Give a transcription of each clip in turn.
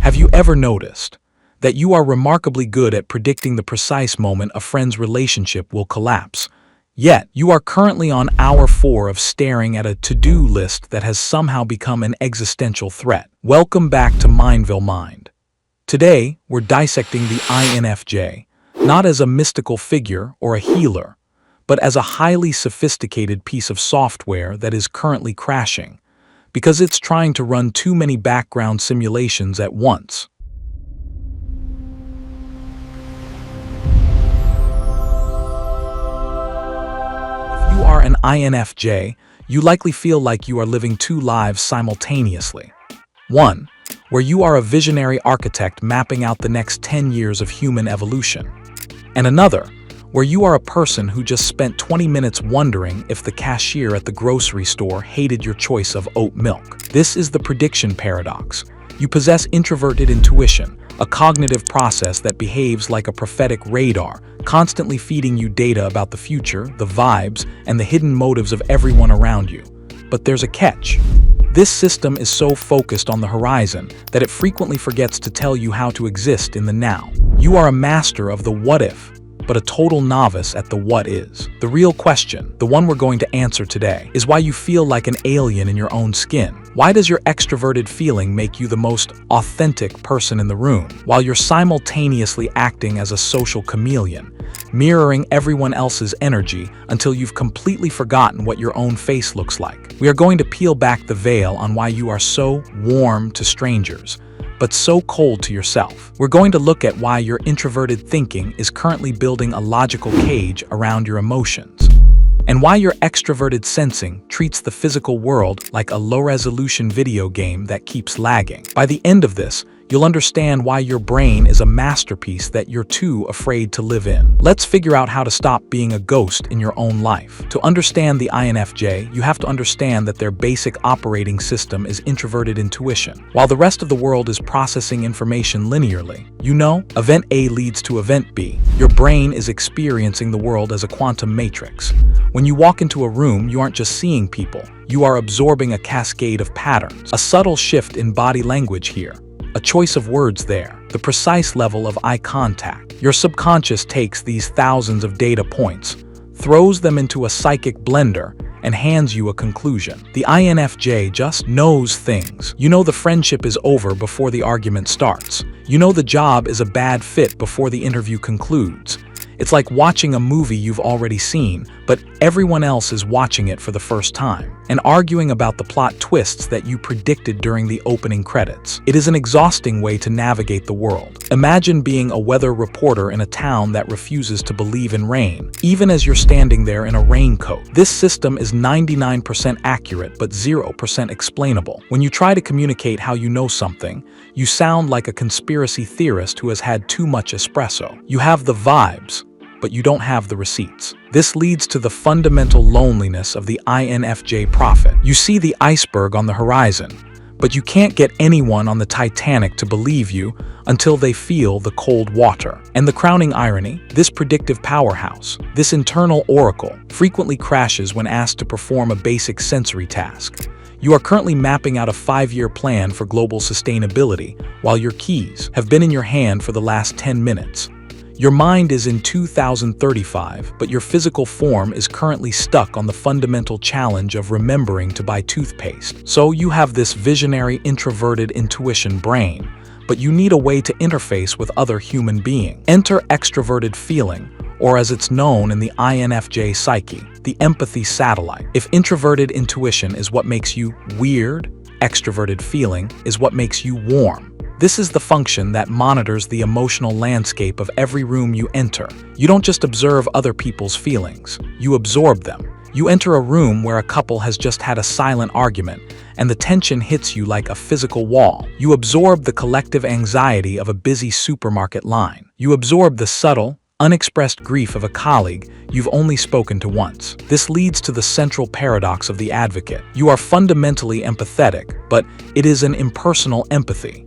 Have you ever noticed that you are remarkably good at predicting the precise moment a friend's relationship will collapse? Yet, you are currently on hour 4 of staring at a to-do list that has somehow become an existential threat. Welcome back to Mindveil Mind. Today, we're dissecting the INFJ, not as a mystical figure or a healer, but as a highly sophisticated piece of software that is currently crashing, because it's trying to run too many background simulations at once. If you are an INFJ, you likely feel like you are living two lives simultaneously. One, where you are a visionary architect mapping out the next 10 years of human evolution. And another, where you are a person who just spent 20 minutes wondering if the cashier at the grocery store hated your choice of oat milk. This is the prediction paradox. You possess introverted intuition, a cognitive process that behaves like a prophetic radar, constantly feeding you data about the future, the vibes, and the hidden motives of everyone around you. But there's a catch. This system is so focused on the horizon that it frequently forgets to tell you how to exist in the now. You are a master of the what if, but a total novice at the what is. The real question, the one we're going to answer today, is why you feel like an alien in your own skin. Why does your extroverted feeling make you the most authentic person in the room, while you're simultaneously acting as a social chameleon, mirroring everyone else's energy until you've completely forgotten what your own face looks like? We are going to peel back the veil on why you are so warm to strangers, but so cold to yourself. We're going to look at why your introverted thinking is currently building a logical cage around your emotions, and why your extroverted sensing treats the physical world like a low-resolution video game that keeps lagging. By the end of this, you'll understand why your brain is a masterpiece that you're too afraid to live in. Let's figure out how to stop being a ghost in your own life. To understand the INFJ, you have to understand that their basic operating system is introverted intuition. While the rest of the world is processing information linearly, event A leads to event B. Your brain is experiencing the world as a quantum matrix. When you walk into a room, you aren't just seeing people, you are absorbing a cascade of patterns. A subtle shift in body language here, a choice of words there, the precise level of eye contact. Your subconscious takes these thousands of data points, throws them into a psychic blender, and hands you a conclusion. The INFJ just knows things. You know the friendship is over before the argument starts. You know the job is a bad fit before the interview concludes. It's like watching a movie you've already seen, but everyone else is watching it for the first time, and arguing about the plot twists that you predicted during the opening credits. It is an exhausting way to navigate the world. Imagine being a weather reporter in a town that refuses to believe in rain, even as you're standing there in a raincoat. This system is 99% accurate but 0% explainable. When you try to communicate how you know something, you sound like a conspiracy theorist who has had too much espresso. You have the vibes, but you don't have the receipts. This leads to the fundamental loneliness of the INFJ prophet. You see the iceberg on the horizon, but you can't get anyone on the Titanic to believe you until they feel the cold water. And the crowning irony, this predictive powerhouse, this internal oracle, frequently crashes when asked to perform a basic sensory task. You are currently mapping out a 5-year plan for global sustainability, while your keys have been in your hand for the last 10 minutes. Your mind is in 2035, but your physical form is currently stuck on the fundamental challenge of remembering to buy toothpaste. So you have this visionary introverted intuition brain, but you need a way to interface with other human beings. Enter extroverted feeling, or as it's known in the INFJ psyche, the empathy satellite. If introverted intuition is what makes you weird, extroverted feeling is what makes you warm. This is the function that monitors the emotional landscape of every room you enter. You don't just observe other people's feelings, you absorb them. You enter a room where a couple has just had a silent argument, and the tension hits you like a physical wall. You absorb the collective anxiety of a busy supermarket line. You absorb the subtle, unexpressed grief of a colleague you've only spoken to once. This leads to the central paradox of the advocate. You are fundamentally empathetic, but it is an impersonal empathy.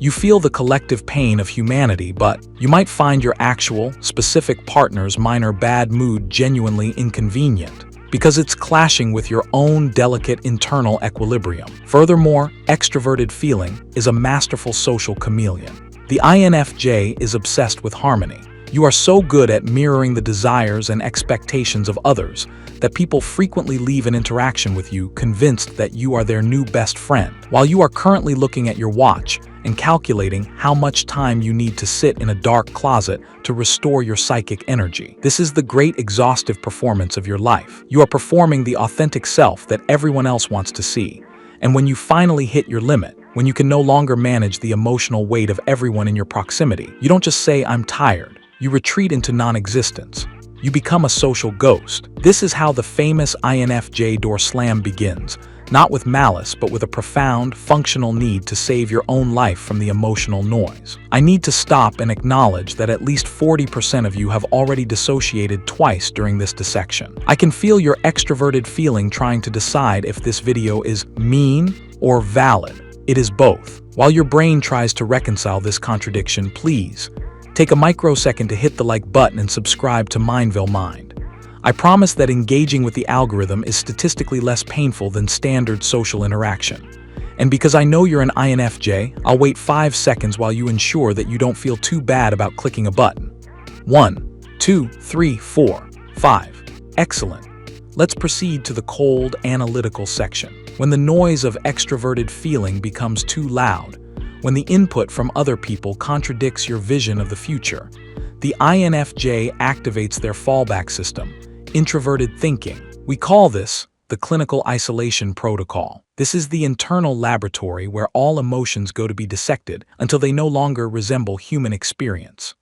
You feel the collective pain of humanity, but you might find your actual, specific partner's minor bad mood genuinely inconvenient. because it's clashing with your own delicate internal equilibrium. Furthermore, extroverted feeling is a masterful social chameleon. The INFJ is obsessed with harmony. You are so good at mirroring the desires and expectations of others that people frequently leave an interaction with you convinced that you are their new best friend. While you are currently looking at your watch and calculating how much time you need to sit in a dark closet to restore your psychic energy. This is the great exhaustive performance of your life. You are performing the authentic self that everyone else wants to see. And when you finally hit your limit, when you can no longer manage the emotional weight of everyone in your proximity, you don't just say, "I'm tired." You retreat into non-existence. You become a social ghost. This is how the famous INFJ door slam begins, not with malice, but with a profound, functional need to save your own life from the emotional noise. I need to stop and acknowledge that at least 40% of you have already dissociated twice during this dissection. I can feel your extroverted feeling trying to decide if this video is mean or valid. It is both. While your brain tries to reconcile this contradiction, please take a microsecond to hit the like button and subscribe to Mindveil Mind. I promise that engaging with the algorithm is statistically less painful than standard social interaction. And because I know you're an INFJ, I'll wait 5 seconds while you ensure that you don't feel too bad about clicking a button. 1, 2, 3, 4, 5. Excellent. Let's proceed to the cold, analytical section. When the noise of extroverted feeling becomes too loud, when the input from other people contradicts your vision of the future, the INFJ activates their fallback system, introverted thinking. We call this the clinical isolation protocol. This is the internal laboratory where all emotions go to be dissected until they no longer resemble human experience.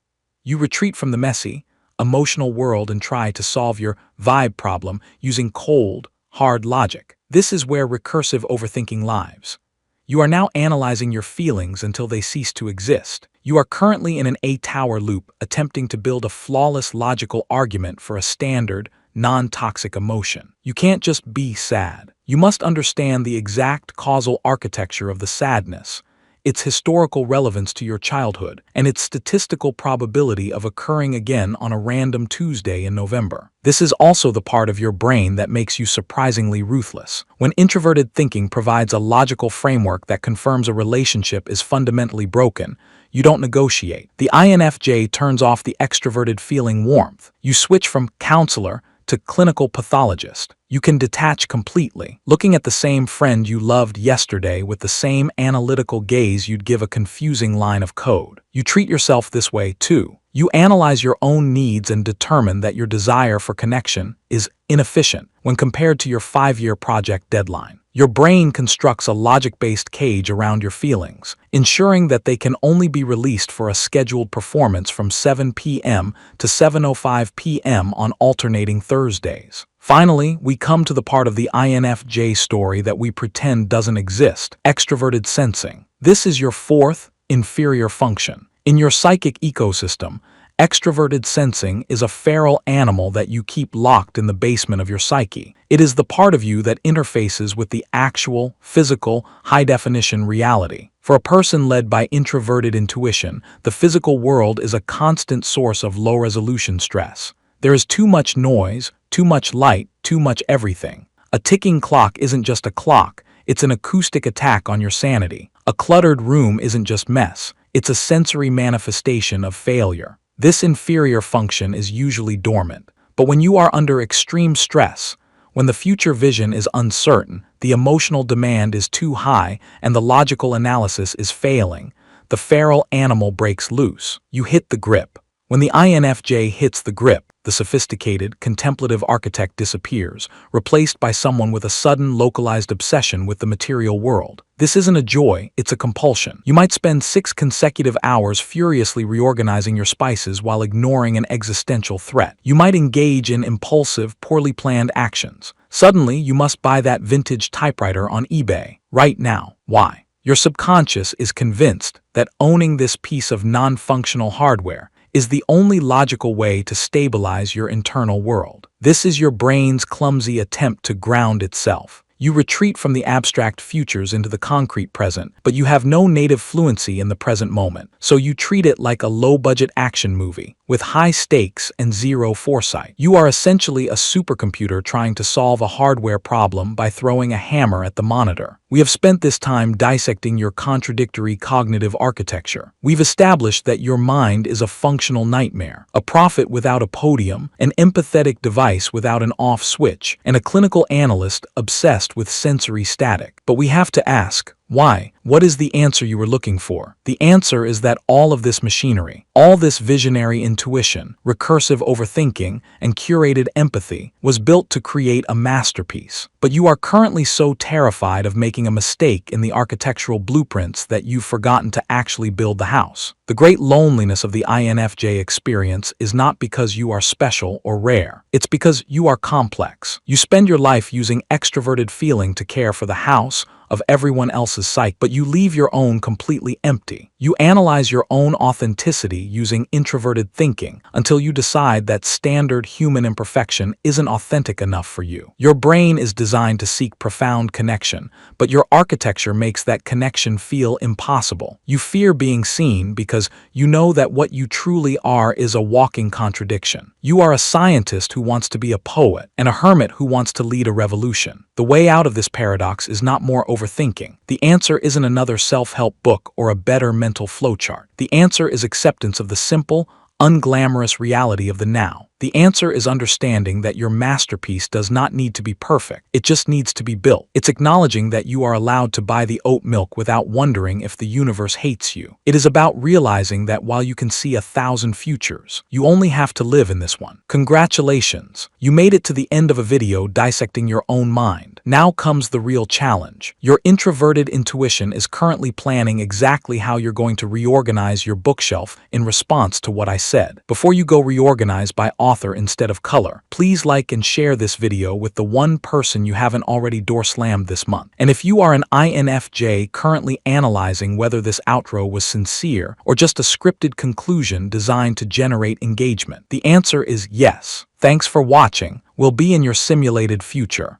You retreat from the messy, emotional world and try to solve your vibe problem using cold, hard logic. This is where recursive overthinking lives. You are now analyzing your feelings until they cease to exist. You are currently in an A-tower loop, attempting to build a flawless logical argument for a standard, non-toxic emotion. You can't just be sad. You must understand the exact causal architecture of the sadness, its historical relevance to your childhood, and its statistical probability of occurring again on a random Tuesday in November. This is also the part of your brain that makes you surprisingly ruthless. When introverted thinking provides a logical framework that confirms a relationship is fundamentally broken, you don't negotiate. The INFJ turns off the extroverted feeling warmth. You switch from counselor to clinical pathologist. You can detach completely, looking at the same friend you loved yesterday with the same analytical gaze you'd give a confusing line of code. You treat yourself this way too. You analyze your own needs and determine that your desire for connection is inefficient when compared to your 5-year project deadline. Your brain constructs a logic-based cage around your feelings, ensuring that they can only be released for a scheduled performance from 7 p.m. to 7:05 p.m. on alternating Thursdays. Finally, we come to the part of the INFJ story that we pretend doesn't exist: extroverted sensing. This is your fourth, inferior function. In your psychic ecosystem, extroverted sensing is a feral animal that you keep locked in the basement of your psyche. It is the part of you that interfaces with the actual, physical, high-definition reality. For a person led by introverted intuition, the physical world is a constant source of low-resolution stress. There is too much noise, too much light, too much everything. A ticking clock isn't just a clock, it's an acoustic attack on your sanity. A cluttered room isn't just mess, it's a sensory manifestation of failure. This inferior function is usually dormant, but when you are under extreme stress, when the future vision is uncertain, the emotional demand is too high, and the logical analysis is failing, the feral animal breaks loose. You hit the grip. When the INFJ hits the grip, the sophisticated, contemplative architect disappears, replaced by someone with a sudden, localized obsession with the material world. This isn't a joy, it's a compulsion. You might spend 6 consecutive hours furiously reorganizing your spices while ignoring an existential threat. You might engage in impulsive, poorly planned actions. Suddenly, you must buy that vintage typewriter on eBay, right now. Why? Your subconscious is convinced that owning this piece of non-functional hardware is the only logical way to stabilize your internal world. This is your brain's clumsy attempt to ground itself. You retreat from the abstract futures into the concrete present, but you have no native fluency in the present moment, so you treat it like a low-budget action movie, with high stakes and zero foresight. You are essentially a supercomputer trying to solve a hardware problem by throwing a hammer at the monitor. We have spent this time dissecting your contradictory cognitive architecture. We've established that your mind is a functional nightmare, a prophet without a podium, an empathetic device without an off switch, and a clinical analyst obsessed with sensory static. But we have to ask, why? What is the answer you were looking for? The answer is that all of this machinery, all this visionary intuition, recursive overthinking, and curated empathy was built to create a masterpiece. But you are currently so terrified of making a mistake in the architectural blueprints that you've forgotten to actually build the house. The great loneliness of the INFJ experience is not because you are special or rare. It's because you are complex. You spend your life using extroverted feeling to care for the house of everyone else's psyche, but you leave your own completely empty. You analyze your own authenticity using introverted thinking until you decide that standard human imperfection isn't authentic enough for you. Your brain is designed to seek profound connection, but your architecture makes that connection feel impossible. You fear being seen because you know that what you truly are is a walking contradiction. You are a scientist who wants to be a poet and a hermit who wants to lead a revolution. The way out of this paradox is not more overthinking. The answer isn't another self-help book or a better mental flowchart. The answer is acceptance of the simple, unglamorous reality of the now. The answer is understanding that your masterpiece does not need to be perfect. It just needs to be built. It's acknowledging that you are allowed to buy the oat milk without wondering if the universe hates you. It is about realizing that while you can see 1,000 futures, you only have to live in this one. Congratulations! You made it to the end of a video dissecting your own mind. Now comes the real challenge. Your introverted intuition is currently planning exactly how you're going to reorganize your bookshelf in response to what I said. Before you go reorganize by author instead of color, please like and share this video with the one person you haven't already door slammed this month. And if you are an INFJ currently analyzing whether this outro was sincere or just a scripted conclusion designed to generate engagement, the answer is yes. Thanks for watching. We'll be in your simulated future.